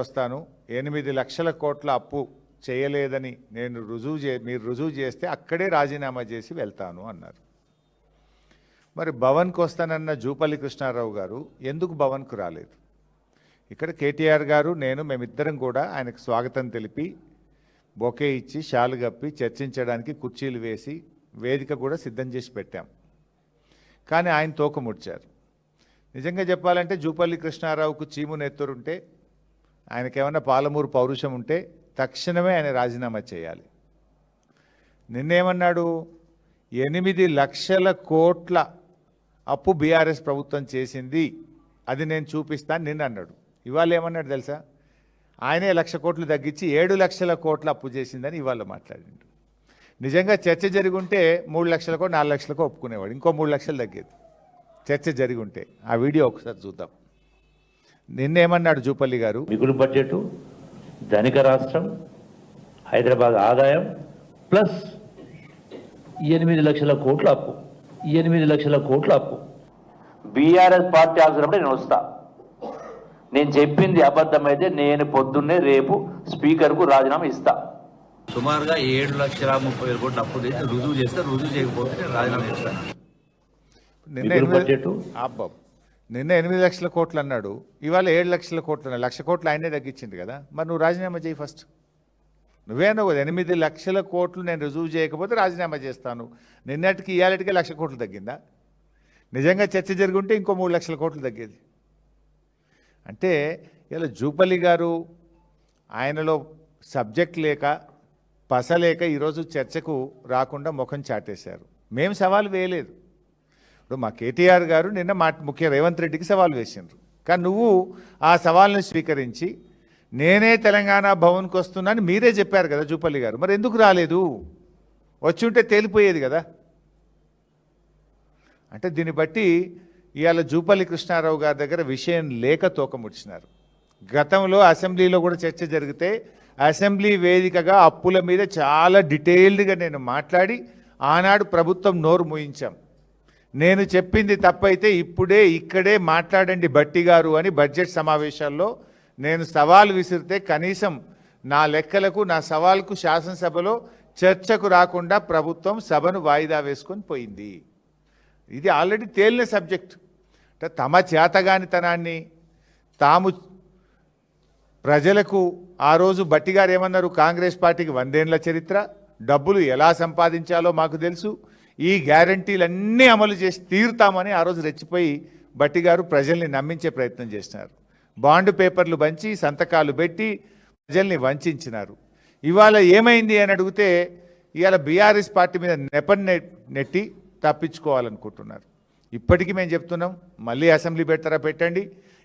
వస్తాను 8 లక్షల కోట్ల అప్పు చేయలేదని మీరు రుజువు చేస్తే అక్కడే రాజీనామా చేసి వెళ్తాను అన్నారు. మరి భవన్కు వస్తానన్న జూపల్లి కృష్ణారావు గారు ఎందుకు భవన్కు రాలేదు? ఇక్కడ కేటీఆర్ గారు మేమిద్దరం కూడా ఆయనకు స్వాగతం తెలిపి బొకే ఇచ్చి షాలు కప్పి చర్చించడానికి కుర్చీలు వేసి వేదిక కూడా సిద్ధం చేసి పెట్టాం. కానీ ఆయన తోకముడ్చారు. నిజంగా చెప్పాలంటే జూపల్లి కృష్ణారావుకు చీము నెత్తురుంటే, ఆయనకేమన్నా పాలమూరు పౌరుషం ఉంటే తక్షణమే ఆయన రాజీనామా చేయాలి. నిన్నేమన్నాడు? 8 లక్షల కోట్ల అప్పు బీఆర్ఎస్ ప్రభుత్వం చేసింది, అది నేను చూపిస్తాను నిన్న అన్నాడు. ఇవాళ ఏమన్నాడు తెలుసా? ఆయనే 1 లక్ష కోట్లు తగ్గించి 7 లక్షల కోట్ల అప్పు చేసిందని ఇవాళ మాట్లాడిండు. నిజంగా చర్చ జరిగి ఉంటే 3 లక్షలకో 4 లక్షలకో ఒప్పుకునేవాడు, ఇంకో 3 లక్షలు తగ్గేది చర్చ జరిగి ఉంటే. ఆ వీడియో ఒకసారి చూద్దాం. నిన్నేమన్నాడు జూపల్లి గారు? మిగులు బడ్జెట్, ధనిక రాష్ట్రం, హైదరాబాద్ ఆదాయం ప్లస్ 8 లక్షల కోట్ల అప్పు. 8 లక్షల కోట్ల అప్పు బీఆర్ఎస్ పార్టీ అవసరప్పుడు నేను వస్తా. నేను చెప్పింది అబద్ధమైతే నేను పొద్దున్నే రేపు స్పీకర్కు రాజీనామా ఇస్తా. సుమారుగా 7,30,000 కోట్ల అప్పు చేసి రుజువు చేస్తే, రుజువు చేయకపోతే నేను రాజీనామా చేస్తాను. నిన్న 8 లక్షల కోట్లు అన్నాడు, ఇవాళ 7 లక్షల కోట్లు అన్నాడు. 1 లక్ష కోట్లు ఆయనే తగ్గించింది కదా. మరి నువ్వు రాజీనామా చేయి ఫస్ట్. నువ్వే అన్నావు 8 లక్షల కోట్లు నేను రుజువు చేయకపోతే రాజీనామా చేస్తాను. నిన్నటికి ఇవాళటికి 1 లక్ష కోట్లు తగ్గిందా? నిజంగా చర్చ జరుగుంటే ఇంకో 3 లక్షల కోట్లు తగ్గేది. అంటే ఇలా జూపల్లి గారు ఆయనలో సబ్జెక్ట్ లేక పసలేక ఈరోజు చర్చకు రాకుండా ముఖం చాటేశారు. మేము సవాల్ వేయలేదు. ఇప్పుడు మా కేటీఆర్ గారు నిన్న ముఖ్య రేవంత్ రెడ్డికి సవాల్ వేసిండ్రు. కానీ నువ్వు ఆ సవాల్ని స్వీకరించి నేనే తెలంగాణ భవన్కి వస్తున్నాను మీరే చెప్పారు కదా జూపల్లి గారు. మరి ఎందుకు రాలేదు? వచ్చి ఉంటే తేలిపోయేది కదా. అంటే దీన్ని బట్టి ఇవాళ జూపల్లి కృష్ణారావు గారి దగ్గర విషయం లేక తోకముడిచినారు. గతంలో అసెంబ్లీలో కూడా చర్చ జరిగితే అసెంబ్లీ వేదికగా అప్పుల మీద చాలా డీటెయిల్డ్గా నేను మాట్లాడి ఆనాడు ప్రభుత్వం నోరు మూయించాం. నేను చెప్పింది తప్పైతే ఇక్కడే మాట్లాడండి భట్టి గారు అని బడ్జెట్ సమావేశాల్లో నేను సవాల్ విసిరితే కనీసం నా లెక్కలకు నా సవాల్కు శాసనసభలో చర్చకు రాకుండా ప్రభుత్వం సభను వాయిదా వేసుకొని పోయింది. ఇది ఆల్రెడీ తేలిన సబ్జెక్ట్. అంటే తమ చేతగానితనాన్ని తాము ప్రజలకు ఆ రోజు భట్టి గారు ఏమన్నారు? కాంగ్రెస్ పార్టీకి 100 ఏళ్ల చరిత్ర, డబ్బులు ఎలా సంపాదించాలో మాకు తెలుసు, ఈ గ్యారంటీలన్నీ అమలు చేసి తీరుతామని ఆ రోజు రెచ్చిపోయి భట్టి గారు ప్రజల్ని నమ్మించే ప్రయత్నం చేసినారు. బాండ్ పేపర్లు పంచి సంతకాలు పెట్టి ప్రజల్ని వంచినారు. ఇవాళ ఏమైంది అని అడిగితే ఇవాళ బీఆర్ఎస్ పార్టీ మీద నెట్టి తప్పించుకోవాలనుకుంటున్నారు. ఇప్పటికీ మేము చెప్తున్నాం, మళ్ళీ అసెంబ్లీ పెడతారా పెట్టండి,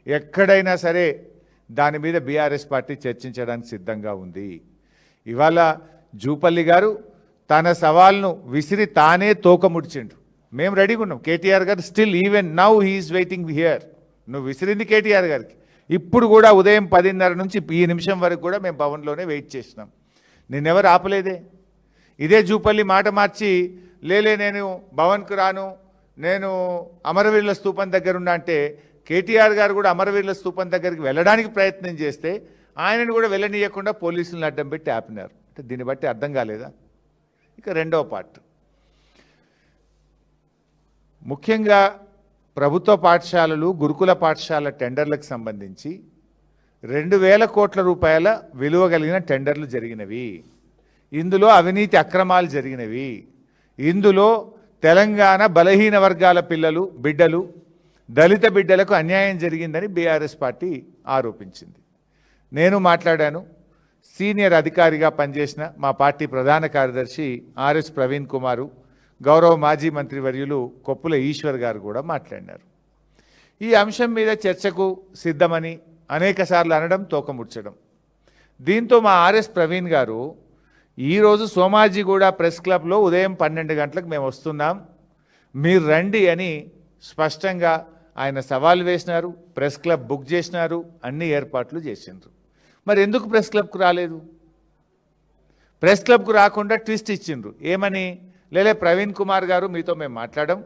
ఎక్కడైనా సరే దాని మీద బీఆర్ఎస్ పార్టీ చర్చించడానికి సిద్ధంగా ఉంది. ఇవాళ జూపల్లి గారు తన సవాల్ను విసిరి తానే తోకముడిచిండు. మేము రెడీగా ఉన్నాం. కేటీఆర్ గారు still even now he's waiting here. నువ్వు విసిరింది కేటీఆర్ గారికి. ఇప్పుడు కూడా ఉదయం 10:30 నుంచి ఈ నిమిషం వరకు కూడా మేము భవన్లోనే వెయిట్ చేసినాం. నిన్నెవరు ఆపలేదే. ఇదే జూపల్లి మాట మార్చి లేలే నేను భవన్కు రాను, నేను అమరవీరుల స్తూపం దగ్గర ఉన్నా అంటే కేటీఆర్ గారు కూడా అమరవీరుల స్తూపం దగ్గరికి వెళ్ళడానికి ప్రయత్నం చేస్తే ఆయనను కూడా వెళ్ళనీయకుండా పోలీసులను అడ్డం పెట్టి ఆపినారు. అంటే దీన్ని బట్టి అర్థం కాలేదా? ఇక రెండవ పార్ట్, ముఖ్యంగా ప్రభుత్వ పాఠశాలలు గురుకుల పాఠశాల టెండర్లకు సంబంధించి 2,000 కోట్ల రూపాయల విలువ కలిగిన టెండర్లు జరిగినవి. ఇందులో అవినీతి అక్రమాలు జరిగినవి. ఇందులో తెలంగాణ బలహీన వర్గాల బిడ్డలు దళిత బిడ్డలకు అన్యాయం జరిగిందని బీఆర్ఎస్ పార్టీ ఆరోపించింది. నేను మాట్లాడాను. సీనియర్ అధికారిగా పనిచేసిన మా పార్టీ ప్రధాన కార్యదర్శి ఆర్ఎస్ ప్రవీణ్ కుమారు, గౌరవ మాజీ మంత్రివర్యులు కొప్పుల ఈశ్వర్ గారు కూడా మాట్లాడినారు. ఈ అంశం మీద చర్చకు సిద్ధమని అనేకసార్లు అనడం తోకముడ్చడం. దీంతో మా ఆర్ఎస్ ప్రవీణ్ గారు ఈరోజు సోమాజిగూడ ప్రెస్ క్లబ్లో ఉదయం 12 గంటలకు మేము వస్తున్నాం, మీరు రండి అని స్పష్టంగా ఆయన సవాల్ వేసినారు. ప్రెస్ క్లబ్ బుక్ చేసినారు, అన్ని ఏర్పాట్లు చేసిండ్రు. మరి ఎందుకు ప్రెస్ క్లబ్కు రాలేదు? ప్రెస్ క్లబ్కు రాకుండా ట్విస్ట్ ఇచ్చిండ్రు. ఏమని? లేలే ప్రవీణ్ కుమార్ గారు మీతో మేము మాట్లాడడం,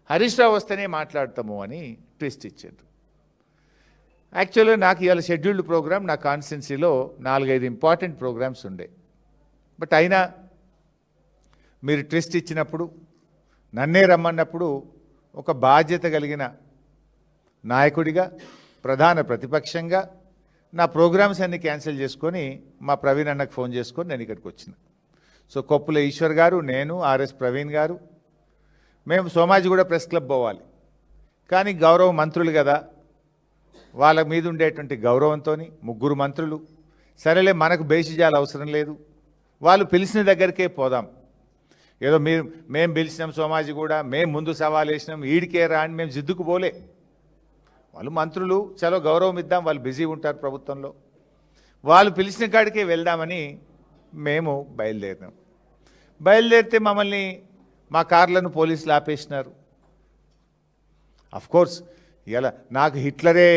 హరీష్ రావు వస్తేనే మాట్లాడతాము అని ట్విస్ట్ ఇచ్చిండ్రు. యాక్చువల్గా నాకు ఇవాళ షెడ్యూల్డ్ ప్రోగ్రామ్ నా కాన్స్టిట్యున్సీలో 4-5 ఇంపార్టెంట్ ప్రోగ్రామ్స్ ఉండే. బట్ అయినా మీరు ట్విస్ట్ ఇచ్చినప్పుడు, నన్నే రమ్మన్నప్పుడు ఒక బాధ్యత కలిగిన నాయకుడిగా, ప్రధాన ప్రతిపక్షంగా నా ప్రోగ్రామ్స్ అన్ని క్యాన్సిల్ చేసుకొని మా ప్రవీణ్ అన్నకు ఫోన్ చేసుకొని నేను ఇక్కడికి వచ్చిన. సో కొప్పుల ఈశ్వర్ గారు, నేను, ఆర్ఎస్ ప్రవీణ్ గారు, మేము సోమాజిగూడ ప్రెస్ క్లబ్ పోవాలి. కానీ గౌరవ మంత్రులు కదా, వాళ్ళ మీద ఉండేటువంటి గౌరవంతో 3 మంత్రులు, సరేలే మనకు బేసిజాలు అవసరం లేదు, వాళ్ళు పిలిచిన దగ్గరికే పోదాం, ఏదో మేము పిలిచినాం సోమాజిగూడ, మేము ముందు సవాల్ వేసినాం, ఈడికే రా అని మేము జిద్దుకు పోలే. వాళ్ళు మంత్రులు, చలో గౌరవం ఇద్దాం, వాళ్ళు బిజీ ఉంటారు ప్రభుత్వంలో, వాళ్ళు పిలిచిన కాడికే వెళ్దామని మేము బయలుదేరినాం. బయలుదేరితే మమ్మల్ని మా కార్లను పోలీసులు ఆపేసినారు. అఫ్కోర్స్ ఇలా నాకు హిట్లరే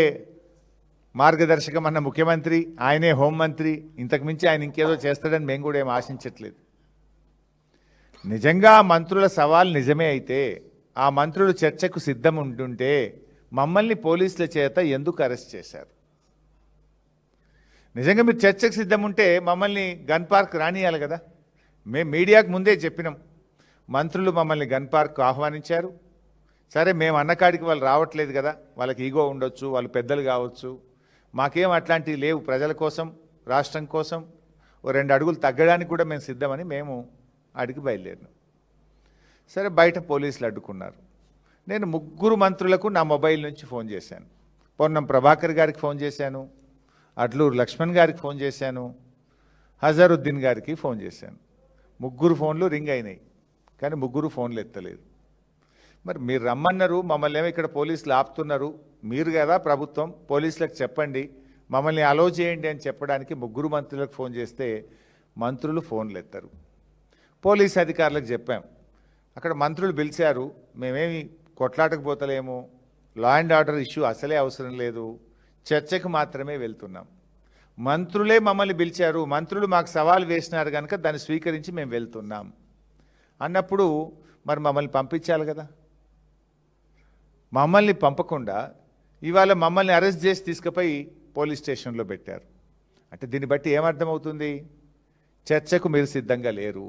మార్గదర్శకం అన్న ముఖ్యమంత్రి, ఆయనే హోంమంత్రి, ఇంతకుమించి ఆయన ఇంకేదో చేస్తాడని మేము కూడా ఏం ఆశించట్లేదు. నిజంగా మంత్రుల సవాల్ నిజమే అయితే, ఆ మంత్రులు చర్చకు సిద్ధం ఉంటుంటే మమ్మల్ని పోలీసుల చేత ఎందుకు అరెస్ట్ చేశారు? నిజంగా మీరు చర్చకు సిద్ధం ఉంటే మమ్మల్ని గన్ పార్క్ రానియాలి కదా. మేము మీడియాకు ముందే చెప్పినాం, మంత్రులు మమ్మల్ని గన్ పార్క్ ఆహ్వానించారు. సరే, మేము అన్నకాడికి వాళ్ళు రావట్లేదు కదా, వాళ్ళకి ఈగో ఉండొచ్చు, వాళ్ళు పెద్దలు కావచ్చు, మాకేం అట్లాంటివి లేవు, ప్రజల కోసం, రాష్ట్రం కోసం 2 అడుగులు తగ్గడానికి కూడా మేము సిద్ధమని మేము అడిగి బయలుదేరినాం. సరే, బయట పోలీసులు అడ్డుకున్నారు. నేను 3 మంత్రులకు నా మొబైల్ నుంచి ఫోన్ చేశాను. పొన్నం ప్రభాకర్ గారికి ఫోన్ చేశాను, అడ్లూరు లక్ష్మణ్ గారికి ఫోన్ చేశాను, హజారుద్దీన్ గారికి ఫోన్ చేశాను. 3 ఫోన్లు రింగ్ అయినాయి, కానీ 3 ఫోన్లు ఎత్తలేదు. మరి మీరు రమ్మన్నారు, మమ్మల్ని ఏమో ఇక్కడ పోలీసులు ఆపుతున్నారు, మీరు కదా ప్రభుత్వం, పోలీసులకు చెప్పండి, మమ్మల్ని అలో చేయండి అని చెప్పడానికి 3 మంత్రులకు ఫోన్ చేస్తే మంత్రులు ఫోన్లు ఎత్తారు. పోలీస్ అధికారులకు చెప్పాం, అక్కడ మంత్రులు పిలిచారు, మేమేమి కొట్లాటకు పోతలేము, లా అండ్ ఆర్డర్ ఇష్యూ అసలే అవసరం లేదు, చర్చకు మాత్రమే వెళ్తున్నాం. మంత్రులే మమ్మల్ని పిలిచారు, మంత్రులు మాకు సవాల్ వేసినారు కనుక దాన్ని స్వీకరించి మేము వెళ్తున్నాం అన్నప్పుడు మరి మమ్మల్ని పంపించాలి కదా. మమ్మల్ని పంపకుండా ఇవాళ మమ్మల్ని అరెస్ట్ చేసి తీసుకుపోయి పోలీస్ స్టేషన్లో పెట్టారు. అంటే దీన్ని బట్టి ఏమర్థమవుతుంది? చర్చకు మీరు సిద్ధంగా లేరు.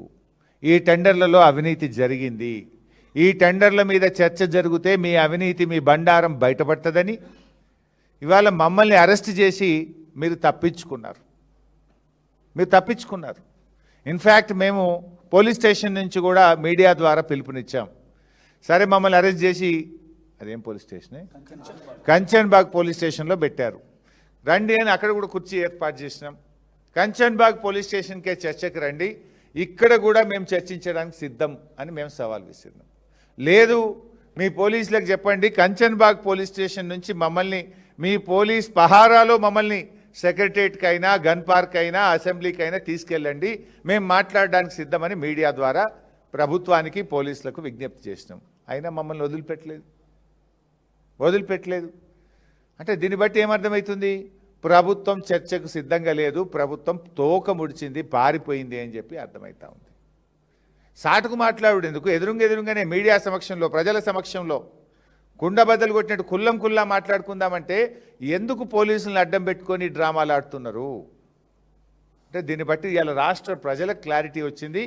ఈ టెండర్లలో అవినీతి జరిగింది, ఈ టెండర్ల మీద చర్చ జరిగితే మీ అవినీతి, మీ బండారం బయటపడుతుందని ఇవాళ మమ్మల్ని అరెస్ట్ చేసి మీరు తప్పించుకున్నారు. ఇన్ఫ్యాక్ట్ మేము పోలీస్ స్టేషన్ నుంచి కూడా మీడియా ద్వారా పిలుపునిచ్చాం. సరే, మమ్మల్ని అరెస్ట్ చేసి అదేం పోలీస్ స్టేషనే, కంచన్బాగ్ పోలీస్ స్టేషన్లో పెట్టారు, రండి అని అక్కడ కూడా కుర్చీ ఏర్పాటు చేసినాం. కంచన్బాగ్ పోలీస్ స్టేషన్కే చర్చకు రండి, ఇక్కడ కూడా మేము చర్చించడానికి సిద్ధం అని మేము సవాల్ విసిరినాం. లేదు, మీ పోలీసులకు చెప్పండి, కంచన్బాగ్ పోలీస్ స్టేషన్ నుంచి మమ్మల్ని మీ పోలీస్ పహారాలో మమ్మల్ని సెక్రటరియట్కి అయినా, గన్ పార్క్ అయినా, అసెంబ్లీకి అయినా తీసుకెళ్ళండి, మేము మాట్లాడడానికి సిద్ధమని మీడియా ద్వారా ప్రభుత్వానికి, పోలీసులకు విజ్ఞప్తి చేసినాం. అయినా మమ్మల్ని వదిలిపెట్టలేదు. అంటే దీన్ని బట్టి ఏమర్థమవుతుంది? ప్రభుత్వం చర్చకు సిద్ధంగా లేదు, ప్రభుత్వం తోక ముడిచింది, పారిపోయింది అని చెప్పి అర్థమవుతా ఉంది. సాటుకు మాట్లాడేందుకు ఎదురుగానే మీడియా సమక్షంలో, ప్రజల సమక్షంలో కుండబద్దలు కొట్టినట్టు కుల్లా మాట్లాడుకుందామంటే ఎందుకు పోలీసులను అడ్డం పెట్టుకొని డ్రామాలు ఆడుతున్నారు? అంటే దీన్ని బట్టి ఇవాళ రాష్ట్ర ప్రజలకు క్లారిటీ వచ్చింది.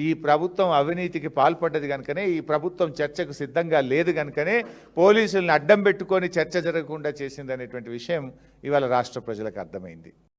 ఈ ప్రభుత్వం అవినీతికి పాల్పడ్డది కనుకనే, ఈ ప్రభుత్వం చర్చకు సిద్ధంగా లేదు కనుకనే పోలీసులను అడ్డం పెట్టుకొని చర్చ జరగకుండా చేసిందనేటువంటి విషయం ఇవాళ రాష్ట్ర ప్రజలకు అర్థమైంది.